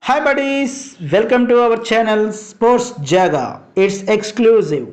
Hi buddies, welcome to our channel Sports Jaga. It's exclusive.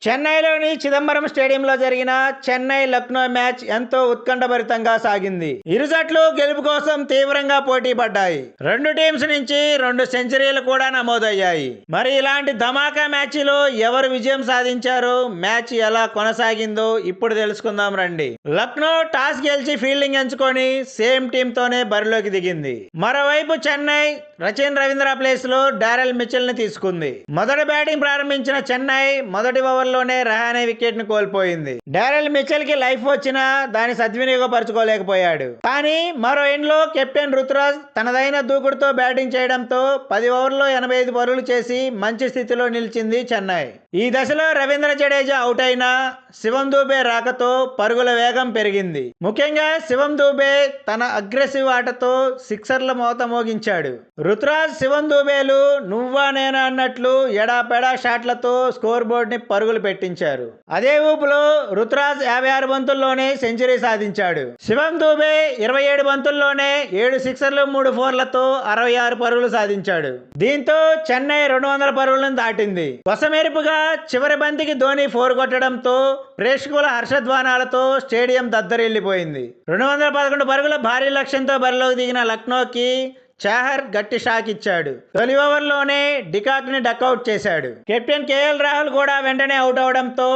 చెన్నైలోని చిదంబరం స్టేడియంలో జరిగిన Chennai Lucknow match ఎంతో ఉత్కంఠభరితంగా సాగింది. ఇరు జట్లు గెలుపు కోసం తీవ్రంగా పోటీ పడ్డాయి. రెండు టీమ్స్ నుంచి 2 సెంచరీలు కూడా నమోదయ్యాయి. మరి ఇలాంటి ధమాకా మ్యాచ్లో ఎవరు విజయం సాధించారో, మ్యాచ్ ఎలా కొనసాగిందో ఇప్పుడు తెలుసుకుందాం రండి. లక్నో టాస్ గెలిచి ఫీల్డింగ్ ఎంచుకొని సేమ్ టీమ్ తోనే బరిలోకి దిగింది. మరోవైపు చెన్నై రచిన్ రవీంద్ర ప్లేస్ లో డారెల్ మిచెల్ ని తీసుకుంది. మొదటి బ్యాటింగ్ ప్రారంభించిన చెన్నై మొదటి ఓవర్లోనే రహానే వికెట్ ని కోల్పోయింది. డారెల్ మిచెల్ కి లైఫ్ వచ్చినా దాన్ని సద్వినియోగపరచుకోలేకపోయాడు. కానీ మరో ఎండ్ లో కెప్టెన్ రుతురాజ్ తనదైన దూకుడుతో బ్యాటింగ్ చేయడంతో 10 ఓవర్లలో 85 పరుగులు చేసి మంచి స్థితిలో నిలిచింది చెన్నై. ఈ దశలో రవీంద్ర జడేజా అవుట్ అయినా శివం దూబే రాకతో పరుగుల వేగం పెరిగింది. ముఖ్యంగా శివం దూబే తన అగ్రెసివ్ ఆటతో సిక్సర్ల మోత మోగించాడు. రుతురాజ్ శివం దూబేలు నువ్వా నేనా అన్నట్లు ఎడాపెడా షాట్లతో స్కోర్ బోర్డ్ ని పరుగులు పెట్టించారు. అదే ఊపులో రుతురాజ్ 56 బంతుల్లోనే సెంచరీ సాధించాడు. శివం దూబే 27 బంతుల్లోనే 7 సిక్సర్లు 3 ఫోర్లతో 66 పరుగులు సాధించాడు. దీంతో చెన్నై 200 పరుగులను దాటింది. కొసమెరుపుగా చివరి బంతికి ధోని 4 కొట్టడంతో ప్రేక్షకుల హర్షధ్వానాలతో స్టేడియం దద్దరిల్లిపోయింది. 211 పరుగుల భారీ లక్ష్యంతో బరిలోకి దిగిన లక్నోకి చాహర్ గట్టి షాక్ ఇచ్చాడు. తొలి ఓవర్లోనే డికాక్ ని డక్అవుట్ చేశాడు. కెప్టెన్ కేఎల్ రాహుల్ కూడా వెంటనే అవుట్ అవడంతో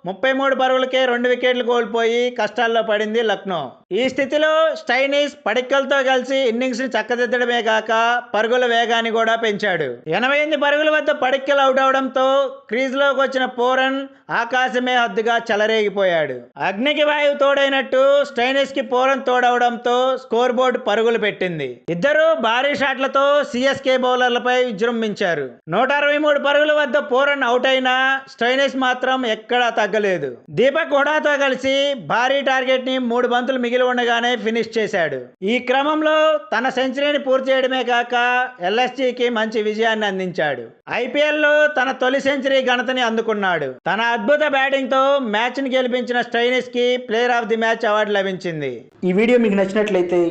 33 పరుగులకే 2 వికెట్లు కోల్పోయి కష్టాల్లో పడింది లక్నో. ఈ స్థితిలో స్టైనిస్ పడిక్కల్తో కలిసి ఇన్నింగ్స్ ని చక్కదిద్దడమే కాక పరుగుల వేగాన్ని కూడా పెంచాడు. 88 పరుగుల వద్ద పడిక్కల్ అవుట్ అవడంతో క్రీజ్ లోకి వచ్చిన పోరన్ ఆకాశమే హద్దుగా చెలరేగిపోయాడు. అగ్నికి వాయువు తోడైనట్టు స్టైనిస్ కి పోరన్ తోడవడంతో స్కోర్ బోర్డు పరుగులు పెట్టింది. ఇద్దరు భారీ షాట్లతో సిఎస్కే బౌలర్లపై విజృంభించారు. 163 పరుగుల వద్ద పోరన్ అవుట్ అయినా స్టైనిస్ మాత్రం ఎక్కడా తగ్గలేదు. దీపక్ హుడాతో కలిసి భారీ టార్గెట్ ని 3 బంతులు మిగిలి ఉండగానే ఫినిష్ చేశాడు. ఈ క్రమంలో తన సెంచరీని పూర్తి చేయడమే కాక ఎల్ఎస్జీకి మంచి విజయాన్ని అందించాడు. ఐపీఎల్ లో తన తొలి సెంచరీ ఘనతని అందుకున్నాడు. తన అద్భుత బ్యాటింగ్ తో మ్యాచ్ ని గెలిపించిన స్టైనిస్ కి player of the match award లభించింది. ఈ వీడియో మీకు నచ్చినట్లయితే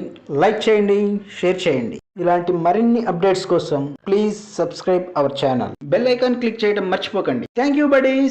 లైక్ చేయండి, షేర్ చేయండి. ఇలాంటి మరిన్ని అప్డేట్స్ కోసం please subscribe our channel. Bell icon click చేయడం మర్చిపోకండి. Thank you buddies.